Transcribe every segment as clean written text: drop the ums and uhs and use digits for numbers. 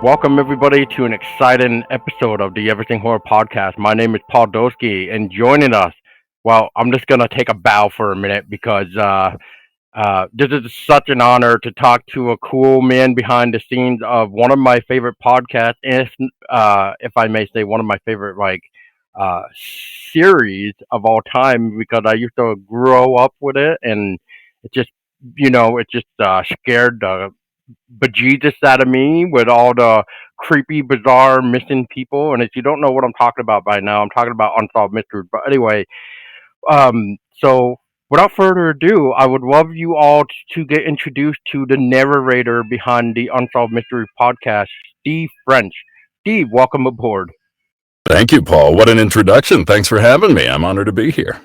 Welcome everybody to an exciting episode of the Everything Horror Podcast. My name is Paul Doski, and joining us, well, I'm just gonna take a bow for a minute because this is such an honor to talk to a cool man behind the scenes of one of my favorite podcasts, if I may say, one of my favorite uh, series of all time because I used to grow up with it, and it just scared the bejesus out of me with all the creepy, bizarre, missing people. And if you don't know what I'm talking about by now, I'm talking about Unsolved Mysteries. But anyway, so without further ado, I would love you all to get introduced to the narrator behind the Unsolved Mysteries podcast, Steve French. Steve, welcome aboard. Thank you, Paul. What an introduction. Thanks for having me. I'm honored to be here.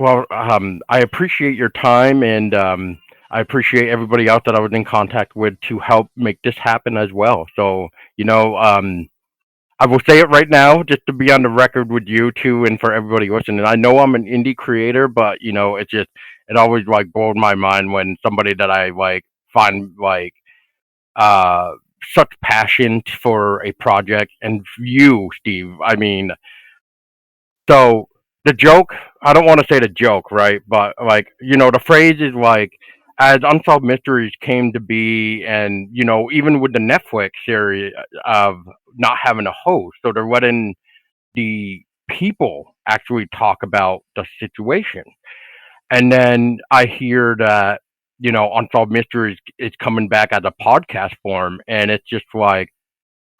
Well, I appreciate your time, and I appreciate everybody else that I was in contact with to help make this happen as well. So, I will say it right now, just to be on the record with you too, and for everybody listening. I know I'm an indie creator, but it always like blows my mind when somebody that I find uh such passion for a project, and you, Steve. I mean, so the joke, I don't want to say the joke, right? But the phrase is as Unsolved Mysteries came to be, and even with the Netflix series of not having a host, so they're letting the people actually talk about the situation. And then I hear that Unsolved Mysteries is coming back as a podcast form, and it's just like,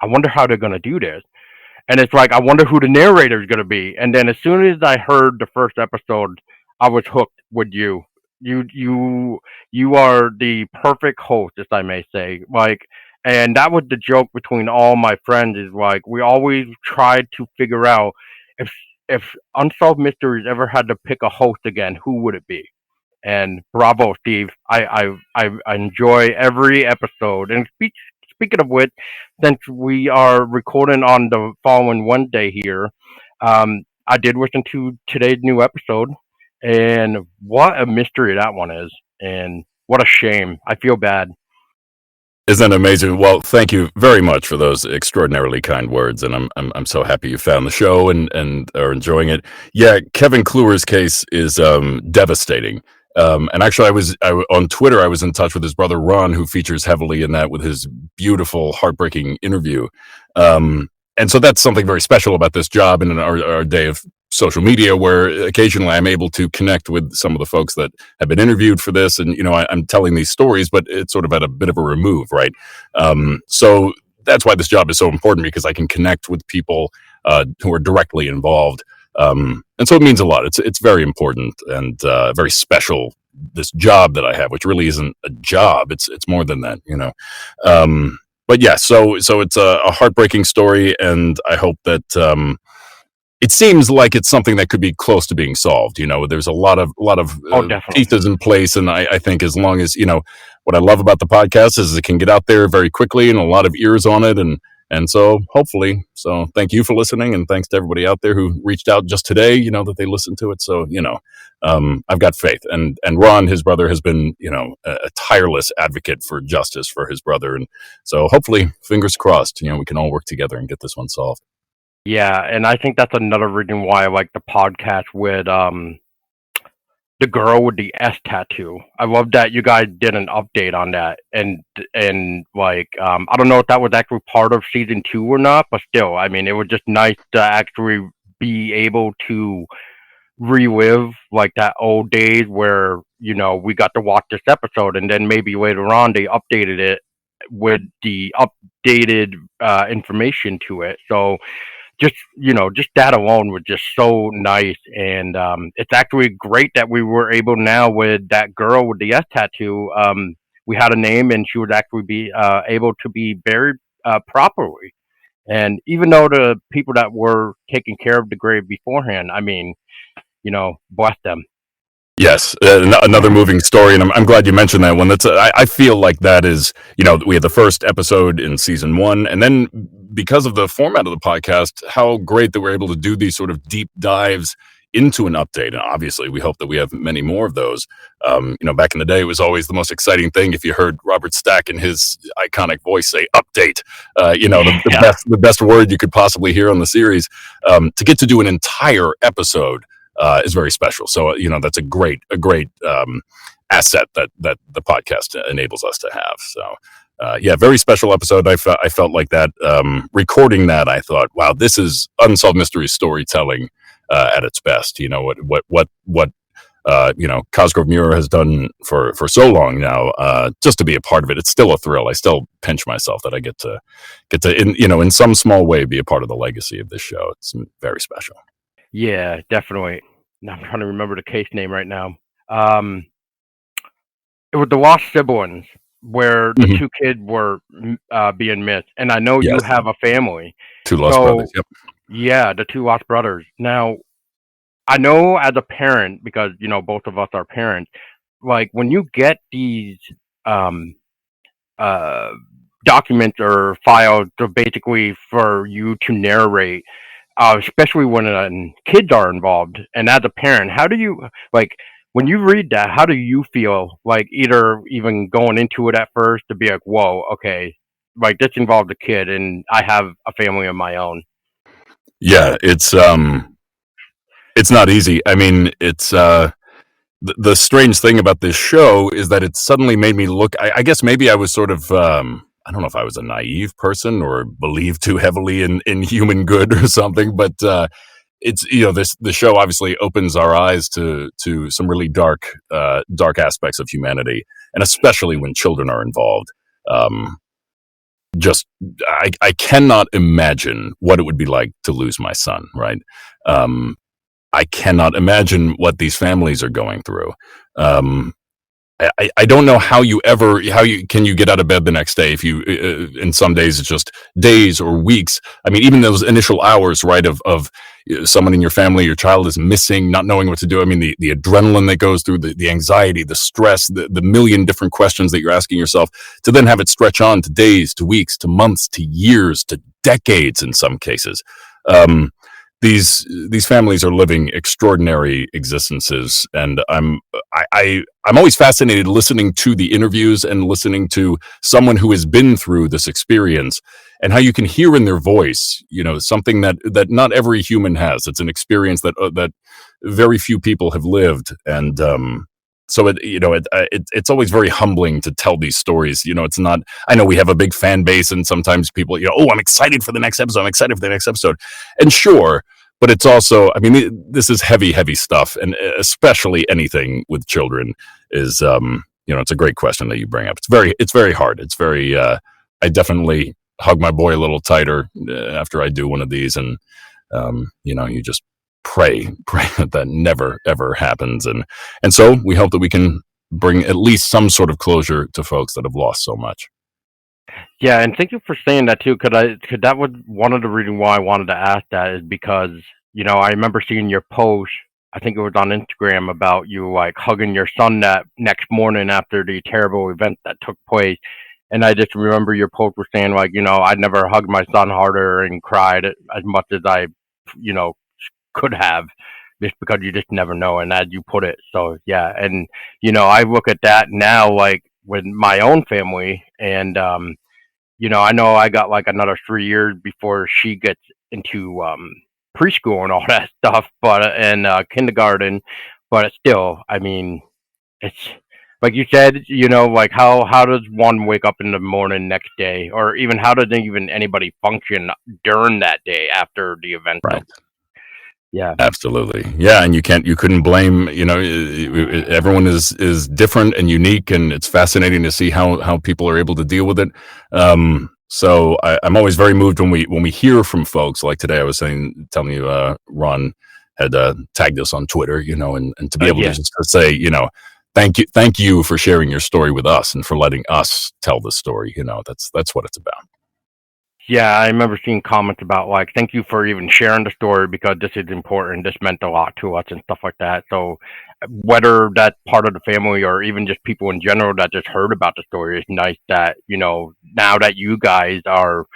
I wonder how they're gonna do this. And it's like, I wonder who the narrator is going to be. And then as soon as I heard the first episode, I was hooked with you. You are the perfect host, if I may say. And that was the joke between all my friends, is we always tried to figure out if if Unsolved Mysteries ever had to pick a host again, who would it be? And bravo, Steve. I enjoy every episode. And speaking of which, since we are recording on the following Wednesday here, I did listen to today's new episode, and what a mystery that one is, and what a shame. I feel bad. Isn't that amazing? Well, thank you very much for those extraordinarily kind words, and I'm so happy you found the show and are enjoying it. Yeah, Kevin Kluwer's case is devastating. And actually, on Twitter, I was in touch with his brother Ron, who features heavily in that with his beautiful, heartbreaking interview. And so that's something very special about this job and in our day of social media, where occasionally I'm able to connect with some of the folks that have been interviewed for this. And, I'm telling these stories, but it's sort of at a bit of a remove, right? So that's why this job is so important, because I can connect with people who are directly involved. And so it means a lot. It's very important and very special, this job that I have, which really isn't a job. It's more than that, But yeah, so it's a heartbreaking story, and I hope that it seems like it's something that could be close to being solved. There's a lot of pieces in place, and I think as long as what I love about the podcast is it can get out there very quickly, and a lot of ears on it, and so hopefully. So thank you for listening, and thanks to everybody out there who reached out just today, that they listened to it. So, I've got faith. And Ron, his brother, has been, a tireless advocate for justice for his brother. And so hopefully, fingers crossed, we can all work together and get this one solved. Yeah, and I think that's another reason why I like the podcast with the girl with the S tattoo. I love that you guys did an update on that, and I don't know if that was actually part of season 2 or not, but still, I mean, it was just nice to actually be able to relive that old days where we got to watch this episode, and then maybe later on they updated it with the updated information to it. So just that alone was just so nice, and it's actually great that we were able now with that girl with the S tattoo. We had a name, and she would actually be able to be buried properly. And even though the people that were taking care of the grave beforehand, I mean, bless them. Yes, another moving story, and I'm glad you mentioned that one. I feel like that is, we had the first episode in season 1, and then because of the format of the podcast, how great that we're able to do these sort of deep dives into an update. And obviously, we hope that we have many more of those. Back in the day, it was always the most exciting thing if you heard Robert Stack in his iconic voice say "update." The best word you could possibly hear on the series. To get to do an entire episode is very special. So that's a great asset that the podcast enables us to have. So. Very special episode. I felt like that recording that. I thought, wow, this is Unsolved Mysteries storytelling at its best. What Cosgrove Muir has done for so long now. Just to be a part of it, it's still a thrill. I still pinch myself that I get to in some small way be a part of the legacy of this show. It's very special. Yeah, definitely. I'm trying to remember the case name right now. It was the Lost Siblings, where the two kids were being missed. And I know you have a family. Two lost brothers, yep. Yeah, the two lost brothers. Now, I know as a parent, because, both of us are parents, like when you get these documents or files to basically for you to narrate, especially when kids are involved, and as a parent, how do you, when you read that, how do you feel? Like either even going into it at first to be like, whoa, okay, like this involved a kid and I have a family of my own. Yeah, it's not easy. I mean, it's the strange thing about this show is that it suddenly made me look. I guess maybe I was sort of I don't know if I was a naive person or believed too heavily in human good or something, but it's the show obviously opens our eyes to some really dark aspects of humanity, and especially when children are involved. I cannot imagine what it would be like to lose my son, right? I cannot imagine what these families are going through. I don't know how you can get out of bed the next day if you in some days it's just days or weeks. I mean, even those initial hours, right, of someone in your family, your child is missing, not knowing what to do. I mean, the adrenaline that goes through, the anxiety, the stress, the million different questions that you're asking yourself, to then have it stretch on to days, to weeks, to months, to years, to decades in some cases. These families are living extraordinary existences, and I'm always fascinated listening to the interviews and listening to someone who has been through this experience, and how you can hear in their voice, something that not every human has. It's an experience that very few people have lived, and so it's always very humbling to tell these stories. It's not. I know we have a big fan base, and sometimes people, oh, I'm excited for the next episode. I'm excited for the next episode, and sure. But it's also, I mean, this is heavy stuff, and especially anything with children is, it's a great question that you bring up. It's very hard. It's very. I definitely hug my boy a little tighter after I do one of these, and you just pray that never ever happens, and so we hope that we can bring at least some sort of closure to folks that have lost so much. Yeah, and thank you for saying that too, because that was one of the reasons why I wanted to ask that, is because I remember seeing your post. I think it was on Instagram about you like hugging your son that next morning after the terrible event that took place, and I just remember your post was saying like, I'd never hugged my son harder and cried as much as I, could have, just because you just never know, and as you put it. So yeah, and I look at that now like with my own family, and I know I got like another 3 years before she gets into preschool and all that stuff, but and kindergarten. But still, I mean, it's like you said, like how does one wake up in the morning next day, or even how does even anybody function during that day after the event? Right. Yeah, absolutely. Yeah, and you couldn't blame. Everyone is different and unique, and it's fascinating to see how people are able to deal with it. So I'm always very moved when we hear from folks like today. I was telling you, Ron had tagged us on Twitter, and to be able to just say, thank you for sharing your story with us and for letting us tell the story. That's what it's about. Yeah, I remember seeing comments about like, thank you for even sharing the story, because this is important. This meant a lot to us and stuff like that. So whether that's part of the family or even just people in general that just heard about the story, it's nice that, now that you guys are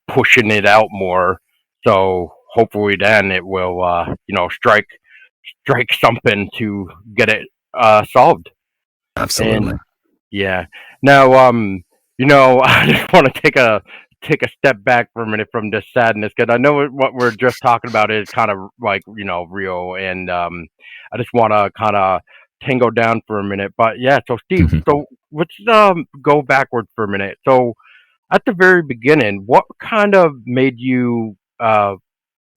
pushing it out more. So hopefully then it will, strike strike something to get it solved. Absolutely. And yeah. Now, I just want to take a step back for a minute from this sadness because I know what we're just talking about is kind of like real, and I just want to kind of tango down for a minute. But yeah, so Steve, Mhm. so let's go backwards for a minute. So at the very beginning, what kind of made you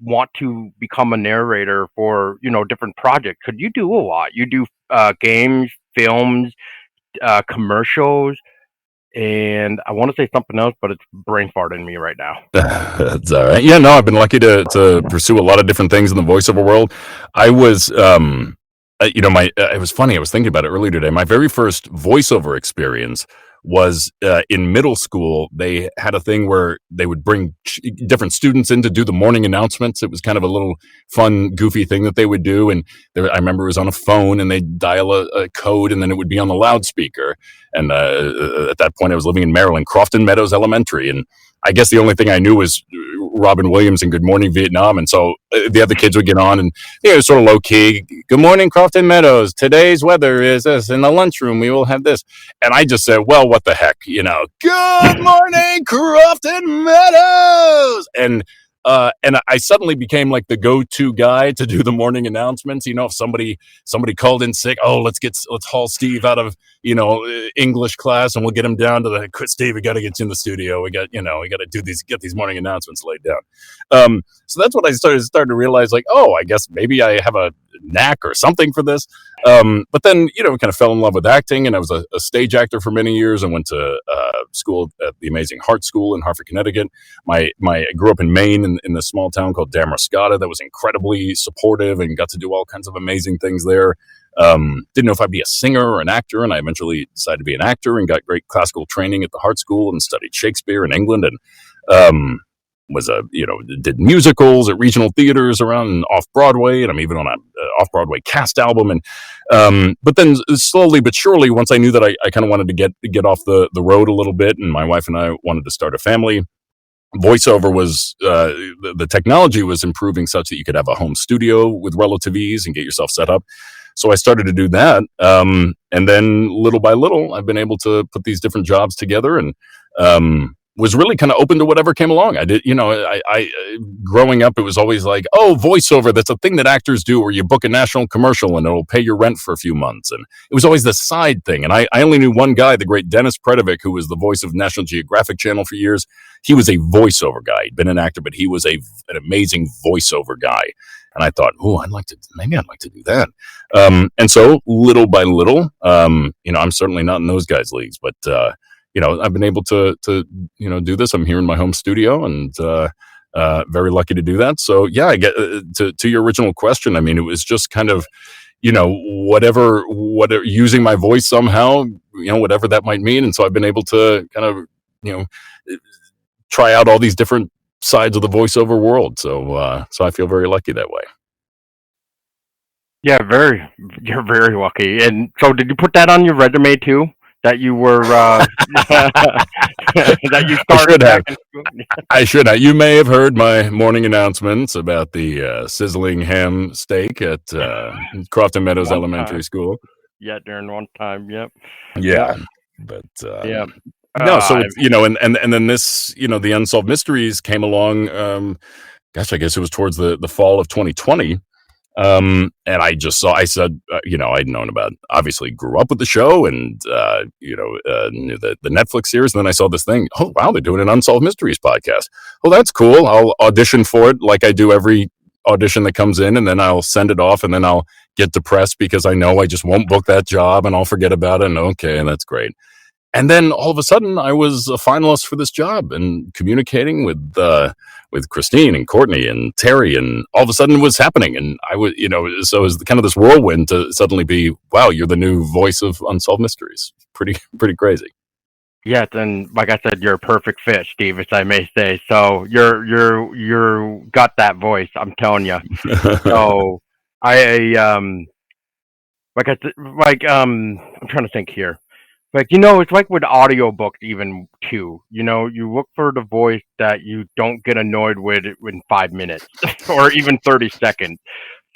want to become a narrator for different projects? Because you do a lot. You do games, films, commercials, and I want to say something else, but it's brain farting me right now. That's all right. Yeah, no, I've been lucky to pursue a lot of different things in the voiceover world. I was, my it was funny. I was thinking about it earlier today. My very first voiceover experience was in middle school. They had a thing where they would bring different students in to do the morning announcements. It was kind of a little fun, goofy thing that they would do. And I remember it was on a phone, and they'd dial a code, and then it would be on the loudspeaker. And at that point, I was living in Maryland, Crofton Meadows Elementary, and I guess the only thing I knew was Robin Williams and Good Morning Vietnam. And so the other kids would get on, and it was sort of low key. Good morning, Crofton Meadows. Today's weather is this. In the lunchroom, we will have this. And I just said, well, what the heck, Good morning, Crofton Meadows. And I suddenly became like the go-to guy to do the morning announcements. If somebody called in sick, let's haul Steve out of English class, and we'll get him down to the Steve. We got to get you in the studio. We got to get these morning announcements laid down. So that's what I started to realize. Like, I guess maybe I have a knack or something for this. But then kind of fell in love with acting, and I was a stage actor for many years. I went to school at the Amazing Heart School in Hartford, Connecticut. I grew up in Maine in this small town called Damascotta that was incredibly supportive and got to do all kinds of amazing things there. Didn't know if I'd be a singer or an actor, and I eventually decided to be an actor and got great classical training at the Heart School and studied Shakespeare in England, and did musicals at regional theaters around off Broadway, and I'm even on a off Broadway cast album. And but then slowly but surely, once I knew that I kind of wanted to get off the road a little bit, and my wife and I wanted to start a family, voiceover was the technology was improving such that you could have a home studio with relative ease and get yourself set up. So I started to do that, and then little by little, I've been able to put these different jobs together, and was really kind of open to whatever came along. I did, I growing up, it was always like, voiceover. That's a thing that actors do, where you book a national commercial and it'll pay your rent for a few months. And it was always the side thing. And I only knew one guy, the great Dennis Predovic, who was the voice of National Geographic Channel for years. He was a voiceover guy. He'd been an actor, but he was an amazing voiceover guy. And I thought, maybe I'd like to do that. And so little by little, I'm certainly not in those guys' leagues, but I've been able to do this. I'm here in my home studio, and very lucky to do that. So yeah, I get to your original question. I mean, it was just kind of whatever using my voice somehow, whatever that might mean. And so I've been able to kind of try out all these different sides of the voiceover world. So I feel very lucky that way. Yeah, you're very lucky. And so, did you put that on your resume too? That you were that you started back in school? I should have. You may have heard my morning announcements about the sizzling ham steak at Crofton Meadows Elementary School. Yeah, during one time. Yep. Yeah, but yeah. No, so and then this, the Unsolved Mysteries came along. I guess it was towards the fall of 2020. And I said, I'd known about, obviously grew up with the show, and knew the Netflix series. And then I saw this thing. Oh wow, they're doing an Unsolved Mysteries podcast. Well, that's cool. I'll audition for it like I do every audition that comes in, and then I'll send it off, and then I'll get depressed because I know I just won't book that job, and I'll forget about it. And okay, that's great. And then all of a sudden, I was a finalist for this job, and communicating with Christine and Courtney and Terry, and all of a sudden it was happening. And I was, so it was kind of this whirlwind to suddenly be, wow, you're the new voice of Unsolved Mysteries. Pretty crazy. Yes, and like I said, you're a perfect fit, Steve, as I may say. So you're got that voice. I'm telling you. So I'm trying to think here. Like, it's like with audiobooks even too. You look for the voice that you don't get annoyed with in 5 minutes or even 30 seconds.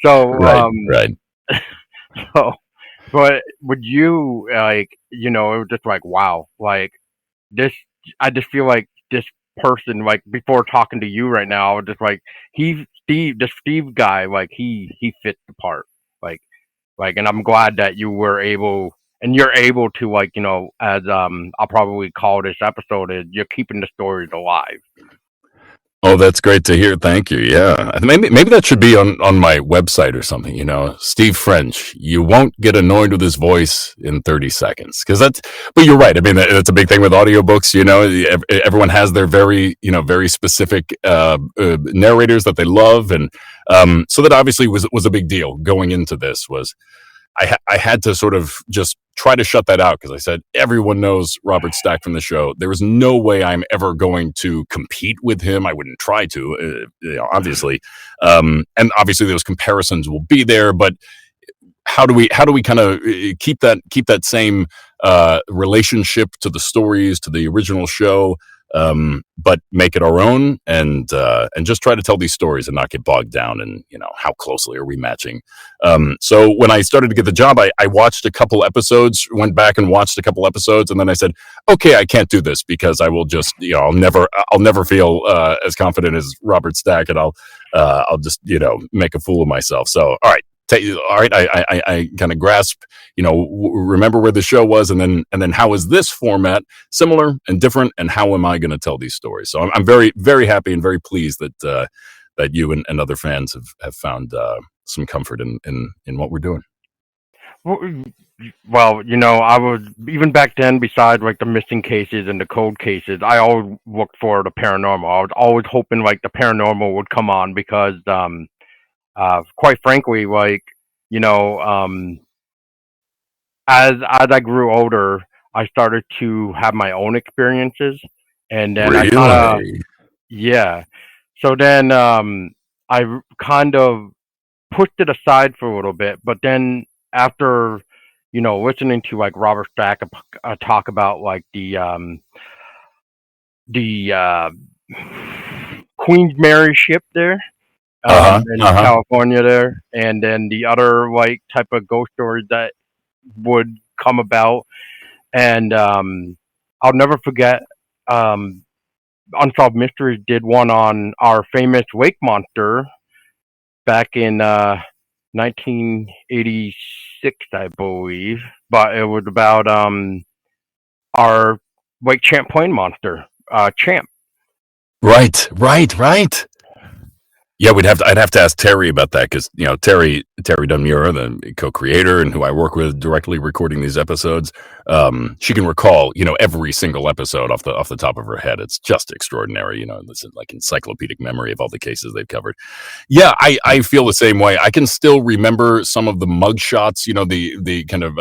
So, Right, right. so, but would you like, it was just like, wow, like this, I just feel like this person, like before talking to you right now, I was just like, this Steve guy, like he fits the part, like, and I'm glad that you were able. And you're able to, like, as I'll probably call this episode is you're keeping the stories alive. Oh, that's great to hear. Thank you. Yeah, maybe that should be on my website or something. Steve French. You won't get annoyed with his voice in 30 seconds because that's. But you're right. I mean, that's a big thing with audiobooks. Everyone has their very specific narrators that they love, and so that obviously was a big deal going into this. I had to sort of just try to shut that out because I said everyone knows Robert Stack from the show. There is no way I'm ever going to compete with him. I wouldn't try to, obviously, and obviously those comparisons will be there. But how do we kind of keep that same relationship to the stories, to the original show, but make it our own, and just try to tell these stories and not get bogged down in how closely are we matching. So when I started to get the job, I watched a couple episodes, went back and watched a couple episodes, and then I said, okay, I can't do this because I will just I'll never feel as confident as Robert Stack, and I'll just make a fool of myself. So all right. All right, I kind of grasp, remember where the show was, and then how is this format similar and different, and how am I going to tell these stories? So I'm very, very happy and very pleased that you and other fans have found some comfort in what we're doing. Well, I was even back then. Besides, like the missing cases and the cold cases, I always looked for the paranormal. I was always hoping like the paranormal would come on because, quite frankly, like you know, as I grew older, I started to have my own experiences, and then I kind of Really? yeah. So then I kind of pushed it aside for a little bit, but then after listening to like Robert Stack talk about like the Queen's Mary ship there Uh huh. in Uh huh. California there, and then the other like type of ghost stories that would come about, and I'll never forget. Um, Unsolved Mysteries did one on our famous lake monster back in 1986, I believe. But it was about our Lake Champlain monster, Champ. Right. Right. Right. Yeah, I'd have to ask Terry about that because Terry Dunmura, the co-creator and who I work with directly recording these episodes, she can recall every single episode off the top of her head. It's just extraordinary. This is like encyclopedic memory of all the cases they've covered. Yeah, I feel the same way. I can still remember some of the mug shots. The kind of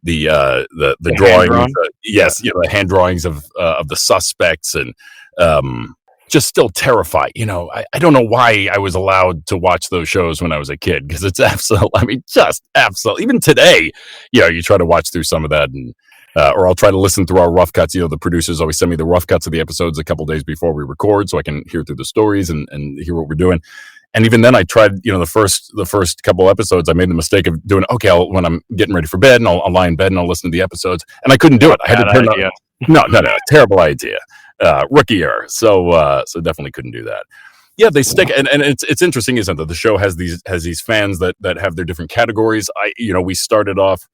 the The hand drawings. drawn. Yeah. Yes, the hand drawings of the suspects and. Just still terrified. I don't know why I was allowed to watch those shows when I was a kid because it's absolute. I mean, just absolute. Even today, you try to watch through some of that, and or I'll try to listen through our rough cuts. The producers always send me the rough cuts of the episodes a couple days before we record, so I can hear through the stories and hear what we're doing. And even then, I tried. The first couple episodes, I made the mistake of doing. Okay, when I'm getting ready for bed, and I'll lie in bed and I'll listen to the episodes, and I couldn't do Not it. a I had to bad turn on. idea. No, terrible idea. Rookie error. So definitely couldn't do that. Yeah, they stick, and it's interesting, isn't it? The show has these fans that have their different categories. We started off.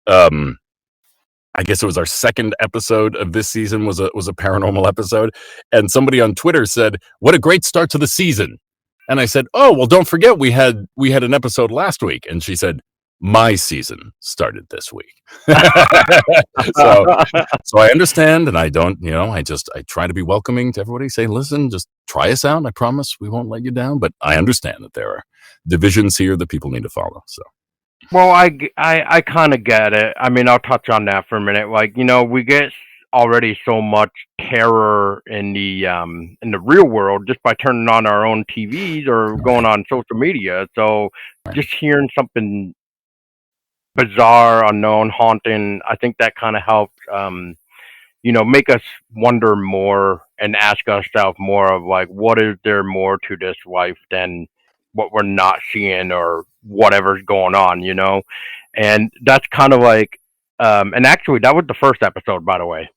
I guess it was our second episode of this season was a paranormal episode, and somebody on Twitter said, "What a great start to the season." And I said, "Oh, well, don't forget we had an episode last week." And she said, "My season started this week." so so I understand, and I don't, I try to be welcoming to everybody. Say, listen, just try us out. I promise we won't let you down. But I understand that there are divisions here that people need to follow. So Well, I kind of get it. I mean, I'll touch on that for a minute. Like, we get already so much terror in the real world just by turning on our own TVs or going right, on social media. So right. just hearing something bizarre, unknown, haunting, I think that kind of helps, make us wonder more and ask ourselves more of like, what is there more to this life than what we're not seeing or whatever's going on, and that's kind of like, and actually that was the first episode, by the way.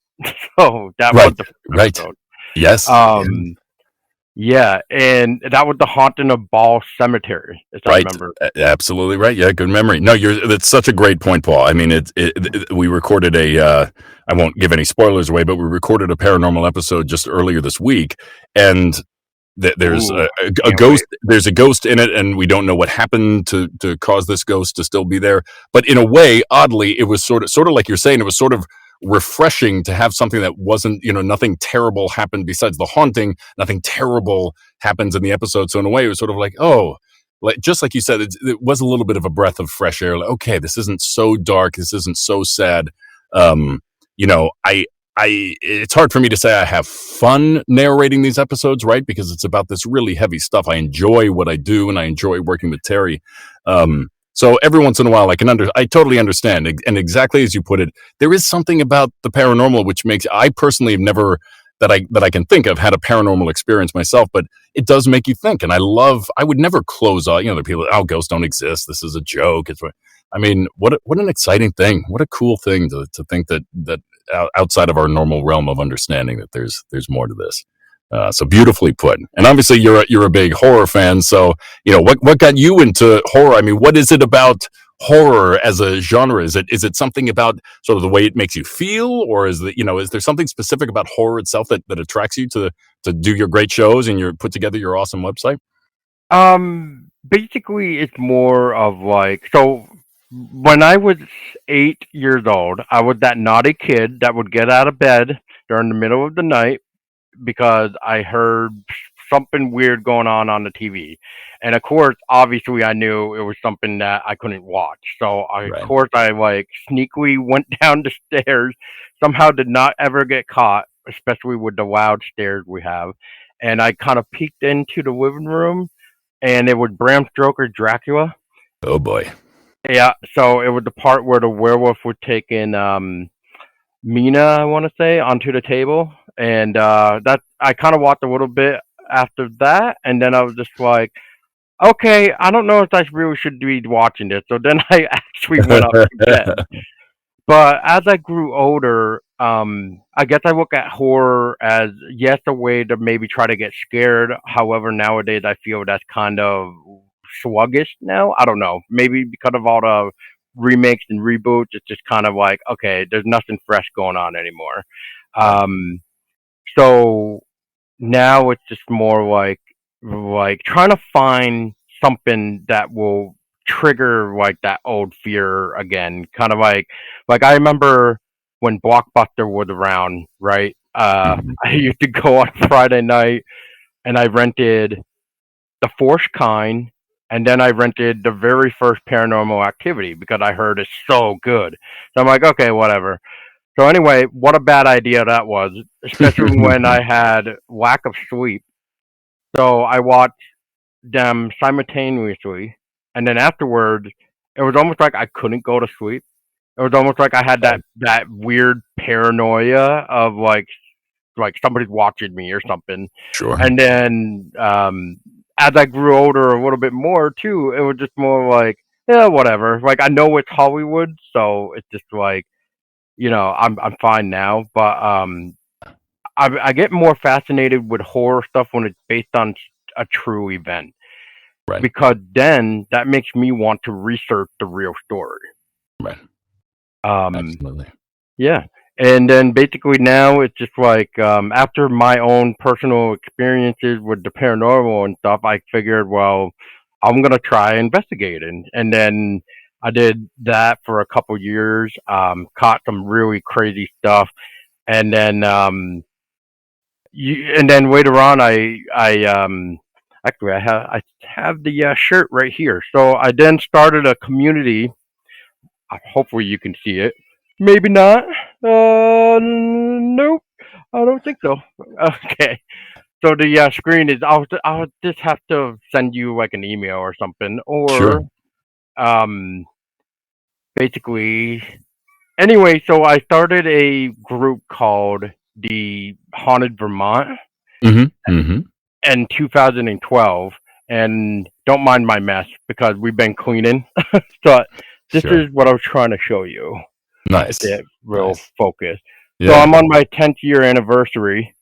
So that was Right. the first Right. episode. Yes. Yeah, and that was the haunting of Ball Cemetery, as I Right. remember. Absolutely right. Yeah, good memory. No, that's such a great point, Paul. I mean, we recorded I won't give any spoilers away, but we recorded a paranormal episode just earlier this week, and there's Ooh, a can't wait. ghost. There's a ghost in it, and we don't know what happened to cause this ghost to still be there. But in a way, oddly, it was sort of like you're saying. It was sort of refreshing to have something that wasn't, nothing terrible happened besides the haunting. Nothing terrible happens in the episode. So in a way, it was sort of like, oh, like just like you said, it was a little bit of a breath of fresh air. Like, okay, this isn't so dark. This isn't so sad. Um, you know, I it's hard for me to say I have fun narrating these episodes, right? Because it's about this really heavy stuff. I enjoy what I do, and I enjoy working with Terry. So every once in a while, I totally understand, and exactly as you put it, there is something about the paranormal which makes I personally have never that I can think of had a paranormal experience myself, but it does make you think, and I would never close off. The people, oh, ghosts don't exist. This is a joke. I mean, what an exciting thing! What a cool thing to think that outside of our normal realm of understanding that there's more to this. So beautifully put. And obviously you're a big horror fan. So what got you into horror? I mean, what is it about horror as a genre? Is it something about sort of the way it makes you feel, or is there something specific about horror itself that attracts you to do your great shows and put together your awesome website? Basically, it's more of like, so when I was 8 years old, I was that naughty kid that would get out of bed during the middle of the night because I heard something weird going on the TV. And of course, obviously, I knew it was something that I couldn't watch. So, of Right. course, I like sneakily went down the stairs, somehow did not ever get caught, especially with the loud stairs we have. And I kind of peeked into the living room, and it was Bram Stoker Dracula. Oh boy. Yeah, so it was the part where the werewolf was taking Mina, I want to say, onto the table, and that I kind of watched a little bit after that, and then I was just like, okay, I don't know if I really should be watching this. So then I actually went up to bed. But as I grew older, I guess I look at horror as, yes, a way to maybe try to get scared. However, nowadays I feel that's kind of sluggish now. I don't know. Maybe because of all the remakes and reboots, it's just kind of like, okay, there's nothing fresh going on anymore. Right. Um, so now it's just more like trying to find something that will trigger like that old fear again. Kind of like I remember when Blockbuster was around, right? Mhm. I used to go on Friday night and I rented The Force Kind, and then I rented the very first Paranormal Activity because I heard it's so good. So I'm like, okay, whatever. So anyway, what a bad idea that was, especially when I had lack of sleep. So I watched them simultaneously, and then afterwards, it was almost like I couldn't go to sleep. It was almost like I had Right. that weird paranoia of like somebody's watching me or something. Sure. And then as I grew older a little bit more too, it was just more like, yeah, whatever. Like I know it's Hollywood, so it's just like, I'm fine now. But I get more fascinated with horror stuff when it's based on a true event, Right. because then that makes me want to research the real story. Right. Um, Absolutely. yeah. And then basically now it's just like, after my own personal experiences with the paranormal and stuff, I figured, well, I'm gonna try investigating, and then I did that for a couple years. Caught some really crazy stuff, and then and then later on, I actually I have the shirt right here. So I then started a community. Hopefully you can see it. Maybe not. Nope. I don't think so. Okay. So the screen is. I'll just have to send you like an email or something, Sure. or um, basically. Anyway, so I started a group called the Haunted Vermont Mm-hmm. Mm-hmm. in 2012, and don't mind my mess because we've been cleaning. So this Sure. is what I was trying to show you. Nice. Get real Nice. focus. So Yeah. I'm on my 10th year anniversary,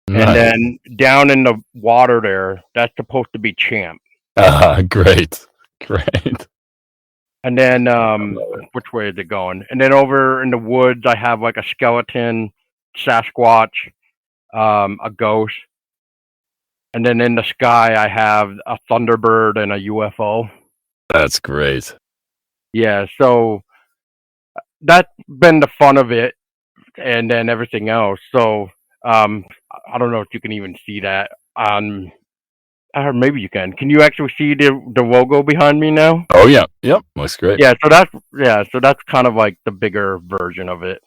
and Nice. then down in the water there, that's supposed to be Champ. Great. Great. And then I love it. which way is it going? And then over in the woods, I have like a skeleton, Sasquatch, a ghost, and then in the sky, I have a Thunderbird and a UFO. That's great. Yeah, so that's been the fun of it, and then everything else. So I don't know if you can even see that on. Or maybe you can. Can you actually see the logo behind me now? Oh yeah. Yep. Looks great. Yeah, so that's kind of like the bigger version of it.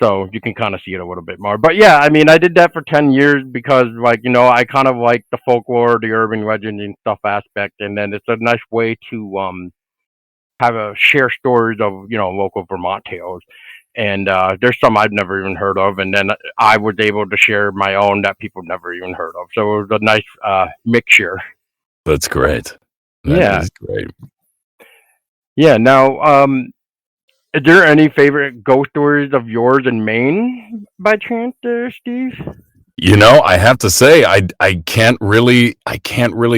So you can kind of see it a little bit more. But yeah, I mean, I did that for 10 years because, like, I kind of like the folklore, the urban legend and stuff aspect, and then it's a nice way to have a share stories of local Vermont tales. And there's some I've never even heard of, and then I was able to share my own that people never even heard of. So it was a nice mixture. That's great. That Yeah, is great. yeah. Now, is there any favorite ghost stories of yours in Maine by chance, there, Steve? I have to say, I can't really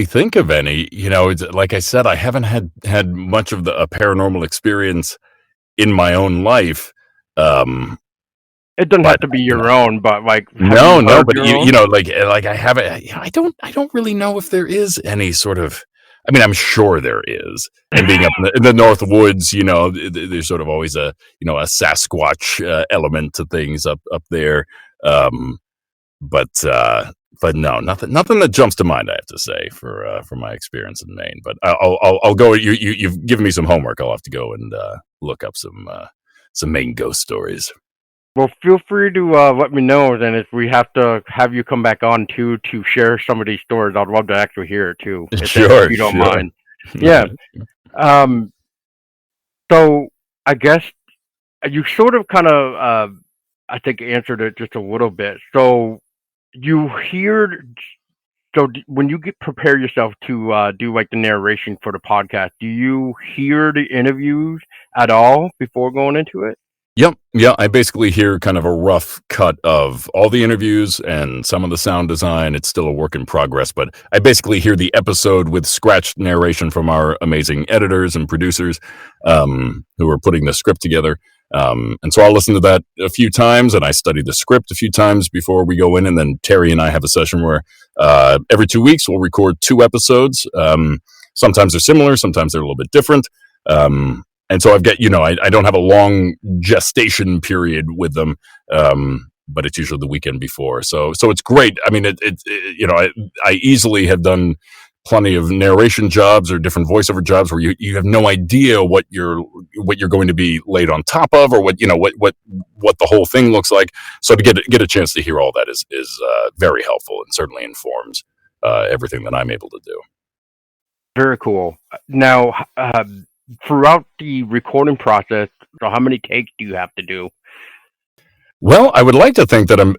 think of any. It's, like I said, I haven't had much of a paranormal experience in my own life. It doesn't But have to be your own, but like, have you no, heard but your own? like I haven't. I don't really know if there is any sort of. I mean, I'm sure there is. And being up in the North Woods, there's sort of always a Sasquatch element to things up there. Um, but no, nothing that jumps to mind. I have to say for my experience in Maine. But I'll go. You've given me some homework. I'll have to go and look up some Maine ghost stories. Well, feel free to let me know. Then if we have to have you come back on too to share some of these stories, I'd love to actually hear it too, if you don't Sure. mind. Yeah. Um. So I guess you sort of kind of I think answered it just a little bit. So you hear. So when you prepare yourself to do like the narration for the podcast, do you hear the interviews at all before going into it? Yep. Yeah. I basically hear kind of a rough cut of all the interviews and some of the sound design. It's still a work in progress, but I basically hear the episode with scratched narration from our amazing editors and producers who are putting the script together. And so I'll listen to that a few times, and I study the script a few times before we go in. And then Terry and I have a session where every 2 weeks we'll record 2 episodes. Sometimes they're similar, sometimes they're a little bit different. And so I've got, I don't have a long gestation period with them, but it's usually the weekend before. So it's great. I mean, I easily have done plenty of narration jobs or different voiceover jobs where you have no idea what you're going to be laid on top of, or what the whole thing looks like. So to get a chance to hear all that is very helpful, and certainly informs everything that I'm able to do. Very cool. Now, throughout the recording process, so how many takes do you have to do? Well, I would like to think that I'm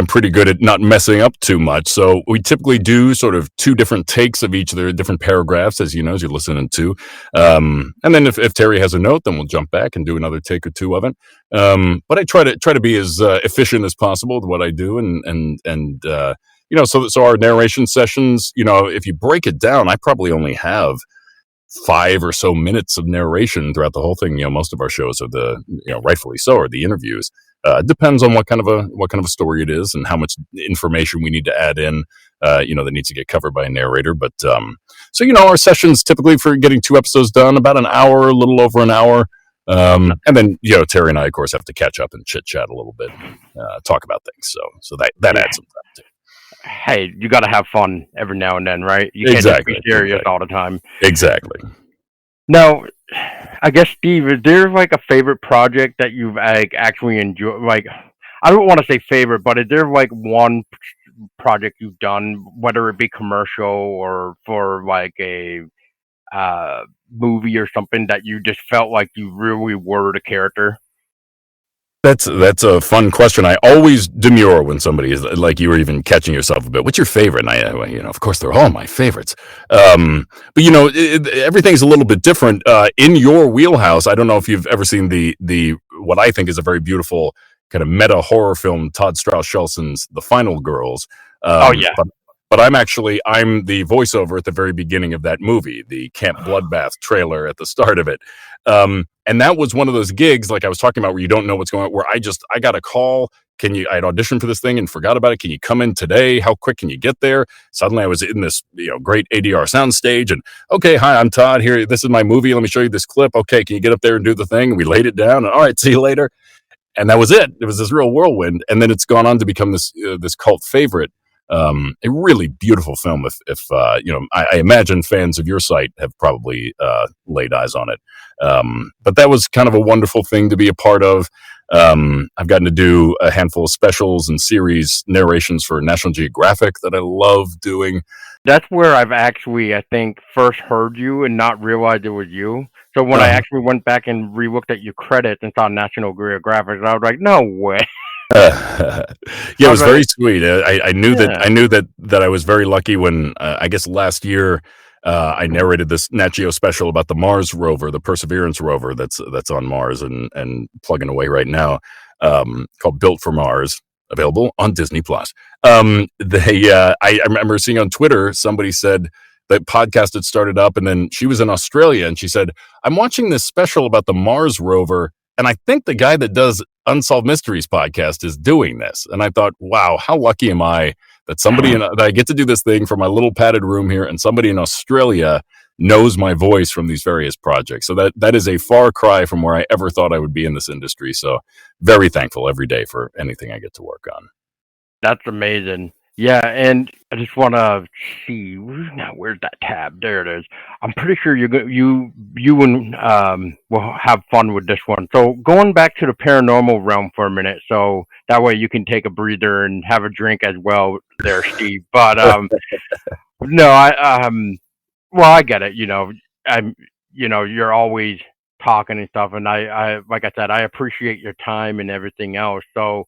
pretty good at not messing up too much. So we typically do sort of 2 different takes of each of the different paragraphs, as you're listening to. And then if Terry has a note, then we'll jump back and do another take or 2 of it. But I try to be as efficient as possible with what I do, so our narration sessions, if you break it down, I probably only have 5 or so minutes of narration throughout the whole thing. Most of our shows are rightfully so, are the interviews. It depends on what kind of a story it is and how much information we need to add in, that needs to get covered by a narrator. But our sessions typically for getting 2 episodes done, about an hour, a little over an hour. And then Terry and I, of course, have to catch up and chit chat a little bit, talk about things. So that adds some time too. Hey, you got to have fun every now and then, right? You can't Exactly. just be serious all the time. Exactly. Now, I guess, Steve, is there like a favorite project that you've actually enjoyed? Like, I don't want to say favorite, but is there like one project you've done, whether it be commercial or for like a movie or something, that you just felt like you really were the character? That's a fun question. I always demur when somebody is like, you were even catching yourself a bit. What's your favorite? And of course, they're all my favorites. But everything's a little bit different. In your wheelhouse, I don't know if you've ever seen the what I think is a very beautiful kind of meta horror film, Todd Strauss-Schelson's The Final Girls. Oh yeah. But I'm the voiceover at the very beginning of that movie, the Camp Bloodbath trailer at the start of it. And that was one of those gigs, like I was talking about, where you don't know what's going on, where I got a call. I had auditioned for this thing and forgot about it. Can you come in today? How quick can you get there? Suddenly I was in this, great ADR soundstage, and okay, hi, I'm Todd here. This is my movie. Let me show you this clip. Okay. Can you get up there and do the thing? And we laid it down, and all right, see you later. And that was it. It was this real whirlwind. And then it's gone on to become this cult favorite. A really beautiful film. If I imagine fans of your site have probably laid eyes on it. But that was kind of a wonderful thing to be a part of. I've gotten to do a handful of specials and series narrations for National Geographic that I love doing. That's where I've actually, I think, first heard you and not realized it was you. So when I actually went back and re-looked at your credits and saw National Geographic, I was like, no way. Yeah, it was very sweet. I knew that I was very lucky when I guess last year I narrated this Nat Geo special about the Mars rover, the Perseverance rover that's on Mars and plugging away right now, called Built for Mars, available on Disney Plus. I remember seeing on Twitter somebody said that podcast had started up, and then she was in Australia, and she said, "I'm watching this special about the Mars rover, and I think the guy that does Unsolved Mysteries Podcast is doing this." And I thought, wow, how lucky am I that that I get to do this thing from my little padded room here, and somebody in Australia knows my voice from these various projects. So that is a far cry from where I ever thought I would be in this industry. So very thankful every day for anything I get to work on. That's amazing. Yeah, and I just want to see now. Where's that tab? There it is. I'm pretty sure you will have fun with this one. So going back to the paranormal realm for a minute, so that way you can take a breather and have a drink as well, there, Steve. But no, I get it. You're always talking and stuff, and I like I said, I appreciate your time and everything else. So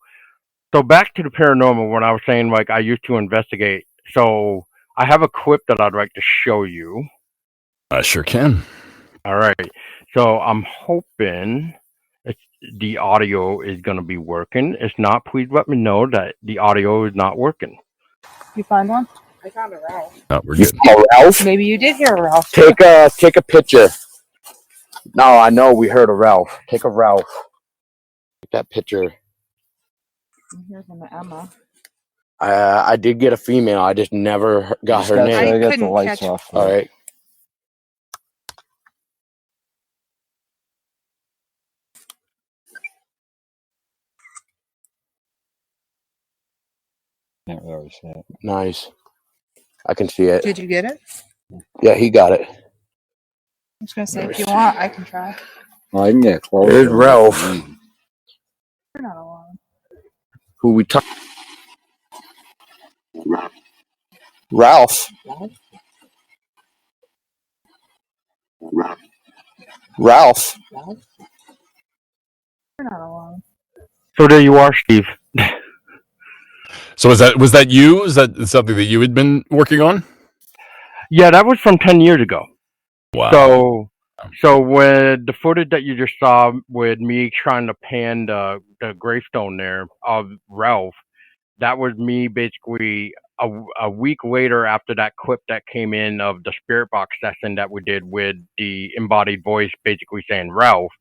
back to the paranormal, when I was saying like I used to investigate. So I have a clip that I'd like to show you. I sure can. All right. So I'm hoping the audio is going to be working. If not, please let me know that the audio is not working. You find one? I found a Ralph. Oh, we're good. Oh, Ralph? Maybe you did hear a Ralph. Take a picture. No, I know we heard a Ralph. Take a Ralph. Take that picture. Here's an Emma. I did get a female. I just never got her name. I got the lights off. All right. Can't really see it. Nice. I can see it. Did you get it? Yeah, he got it. I was gonna say, if you want, I can try. Well, I can get close. There's Ralph. You're not alone. Who we talk? Ralph. Ralph. You're not alone. So there you are, Steve. So was that you? Is that something that you had been working on? Yeah, that was from 10 years ago. Wow. So with the footage that you just saw with me trying to pan the gravestone there of Ralph, that was me basically a week later after that clip that came in of the spirit box session that we did with the embodied voice basically saying Ralph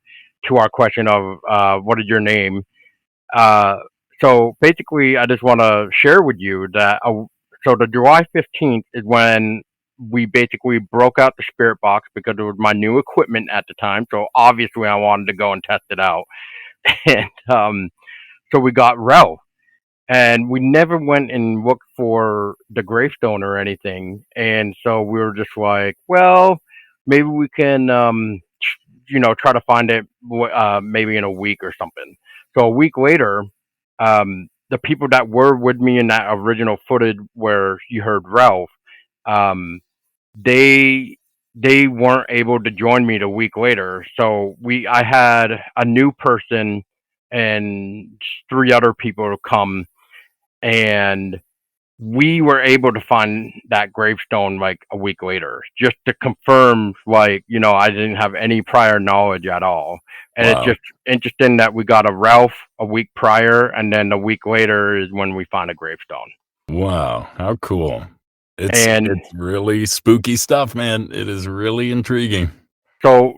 to our question of what is your name. So basically I just want to share with you that so the July 15th is when we basically broke out the spirit box because it was my new equipment at the time. So obviously I wanted to go and test it out. And so we got Ralph. And we never went and looked for the gravestone or anything. And so we were just like, well, maybe we can, try to find it maybe in a week or something. So a week later, the people that were with me in that original footage where you heard Ralph, they weren't able to join me the week later. So I had a new person and 3 other people come, and we were able to find that gravestone like a week later, just to confirm, like, I didn't have any prior knowledge at all. And It's Wow. just interesting that we got a Ralph a week prior, and then a week later is when we find a gravestone. Wow. How cool. It's And really spooky stuff, man. It is really intriguing. so,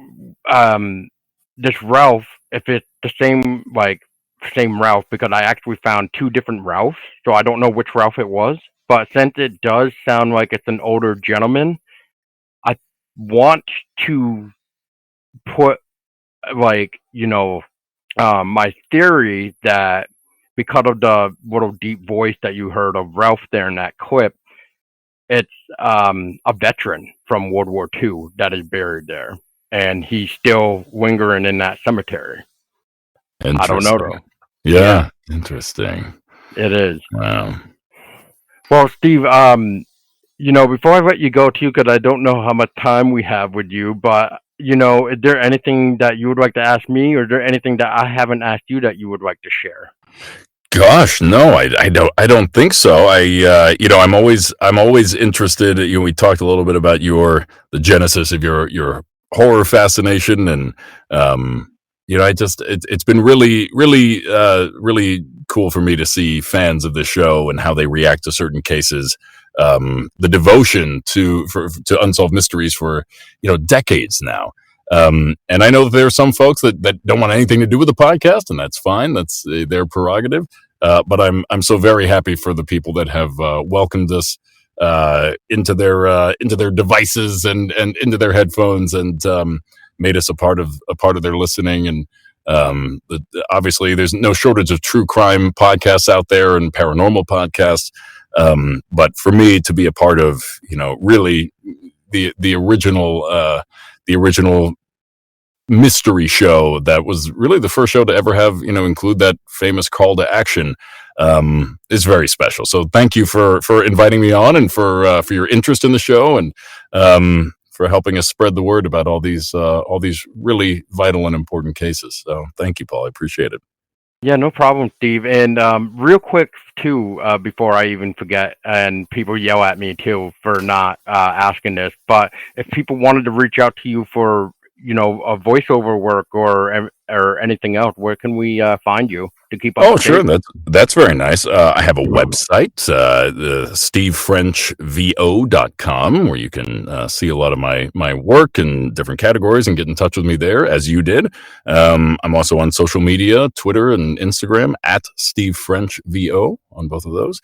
this Ralph, if it's the same Ralph, because I actually found 2 different Ralphs, so I don't know which Ralph it was. But since it does sound like it's an older gentleman, I want to put, like, my theory that because of the little deep voice that you heard of Ralph there in that clip, it's a veteran from World War II that is buried there, and he's still lingering in that cemetery. I don't know, though. Yeah. Interesting. It is. Wow. Well, Steve, before I let you go too, because I don't know how much time we have with you, but is there anything that you would like to ask me, or is there anything that I haven't asked you that you would like to share? Gosh, no, I don't think so. I'm always interested. We talked a little bit about the genesis of your horror fascination, and it's been really, really, really cool for me to see fans of the show and how they react to certain cases. The devotion to Unsolved Mysteries for decades now. And I know that there are some folks that don't want anything to do with the podcast, and that's fine. That's their prerogative. But I'm so very happy for the people that have welcomed us into their devices and into their headphones, and made us a part of their listening. And obviously, there's no shortage of true crime podcasts out there and paranormal podcasts. But for me to be a part of, really the original mystery show that was really the first show to ever have, include that famous call to action, is very special. So thank you for inviting me on, and for your interest in the show, and for helping us spread the word about all these really vital and important cases. So thank you, Paul. I appreciate it. Yeah, no problem, Steve. And real quick, too, before I even forget, and people yell at me, too, for not asking this, but if people wanted to reach out to you for, a voiceover work or anything else, where can we find you to keep up to date? Sure. That's very nice. I have a website, stevefrenchvo.com, where you can see a lot of my work in different categories and get in touch with me there, as you did. I'm also on social media, Twitter and Instagram, at stevefrenchvo on both of those.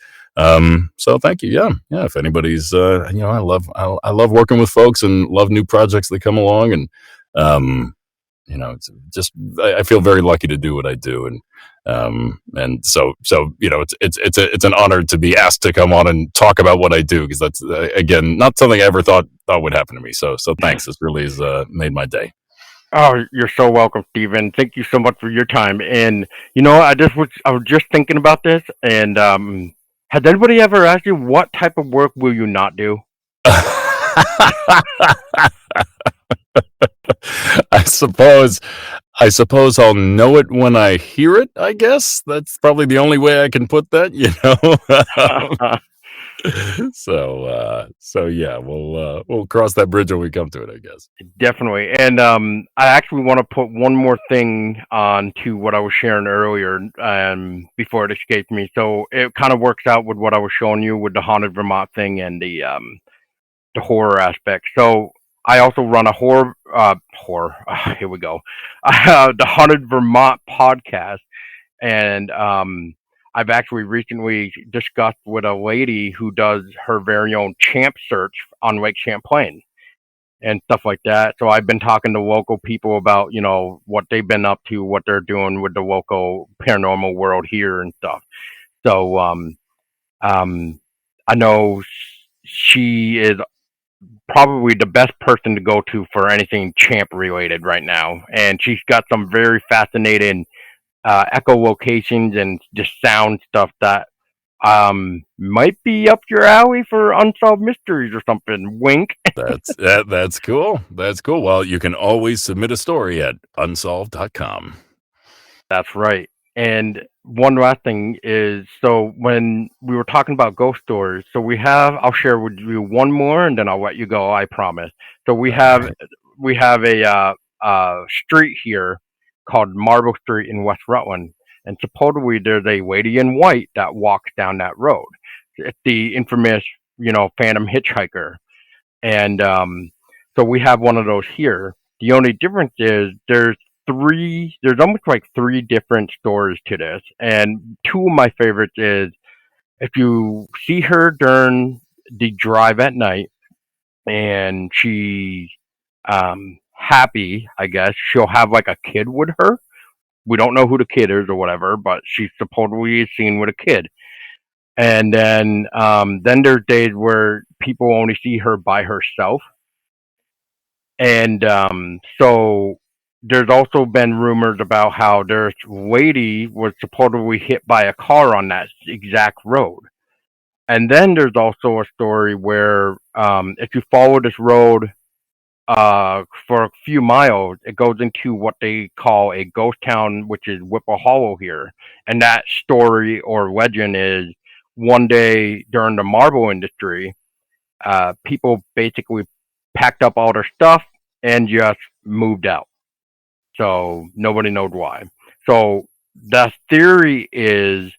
So thank you. Yeah. If anybody's, I love working with folks and love new projects that come along, and it's just, I feel very lucky to do what I do. And so it's an honor to be asked to come on and talk about what I do, because that's again not something I ever thought would happen to me. So thanks. This really has made my day. Oh, you're so welcome, Steven. Thank you so much for your time. And I was just thinking about this, and has anybody ever asked you what type of work will you not do? I suppose I'll know it when I hear it, I guess. That's probably the only way I can put that, So yeah, we'll cross that bridge when we come to it, I guess. Definitely. And I actually want to put one more thing on to what I was sharing earlier, before it escaped me. So it kind of works out with what I was showing you with the Haunted Vermont thing and the horror aspect. So I also run a horror. Here we go. The Haunted Vermont podcast, and I've actually recently discussed with a lady who does her very own champ search on Lake Champlain and stuff like that. So I've been talking to local people about, what they've been up to, what they're doing with the local paranormal world here and stuff. So I know she is probably the best person to go to for anything champ related right now, and she's got some very fascinating echolocations and just sound stuff that might be up your alley for Unsolved Mysteries or something. Wink. That's cool. That's cool. Well, you can always submit a story at unsolved.com. That's right. And one last thing is, so when we were talking about ghost stories, so I'll share with you one more, and then I'll let you go. I promise. So we have a street here called Marble Street in West Rutland, and supposedly there's a lady in white that walks down that road. It's the infamous, Phantom hitchhiker, and so we have one of those here. The only difference is there's almost like three different stories to this, and two of my favorites is if you see her during the drive at night and she's happy, I guess she'll have like a kid with her. We don't know who the kid is or whatever, but she's supposedly seen with a kid. And then there's days where people only see her by herself. And so there's also been rumors about how this lady was supposedly hit by a car on that exact road. And then there's also a story where if you follow this road for a few miles, it goes into what they call a ghost town, which is Whipple Hollow here. And that story or legend is one day during the marble industry, people basically packed up all their stuff and just moved out. So nobody knows why. So the theory is,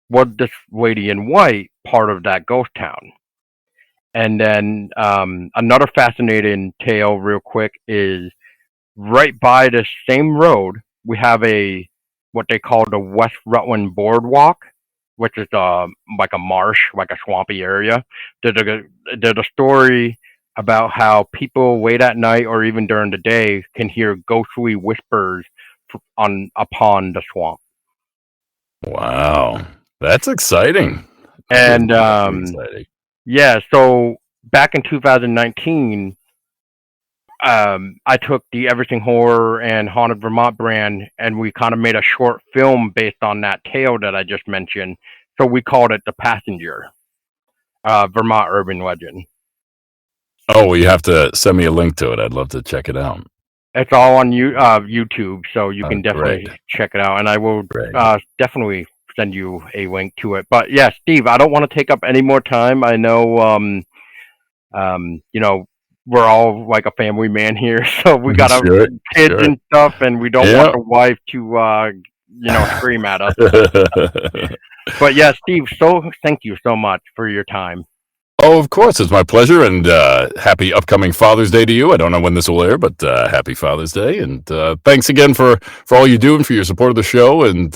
was this lady in white part of that ghost town? And then another fascinating tale, real quick, is right by the same road, we have what they call the West Rutland Boardwalk, which is like a marsh, like a swampy area. There's a story about how people late at night or even during the day can hear ghostly whispers upon the swamp. Wow, that's exciting. And Exciting. yeah, so back in 2019, I took the Everything Horror and Haunted Vermont brand, and we kind of made a short film based on that tale that I just mentioned. So we called it The Passenger, Vermont Urban Legend. Oh, well, you have to send me a link to it. I'd love to check it out. It's all on YouTube, so you can definitely great. check it out. And I will Great. definitely send you a link to it. But yeah, Steve, I don't want to take up any more time. I know, we're all like a family man here, so we got kids and stuff, and we don't want the wife to, scream at us. But yeah, Steve, so thank you so much for your time. Oh, of course, it's my pleasure, and happy upcoming Father's Day to you. I don't know when this will air, but happy Father's Day, and thanks again for all you do and for your support of the show, and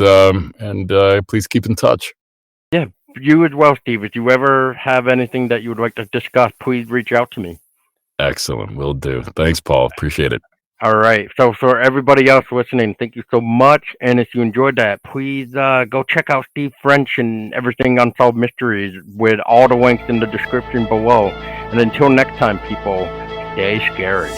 please keep in touch. Yeah, you as well, Steve. If you ever have anything that you would like to discuss, please reach out to me. Excellent, will do. Thanks, Paul. Appreciate it. All right. So for everybody else listening, thank you so much. And if you enjoyed that, please go check out Steve French and everything Unsolved Mysteries with all the links in the description below. And until next time, people, stay scary.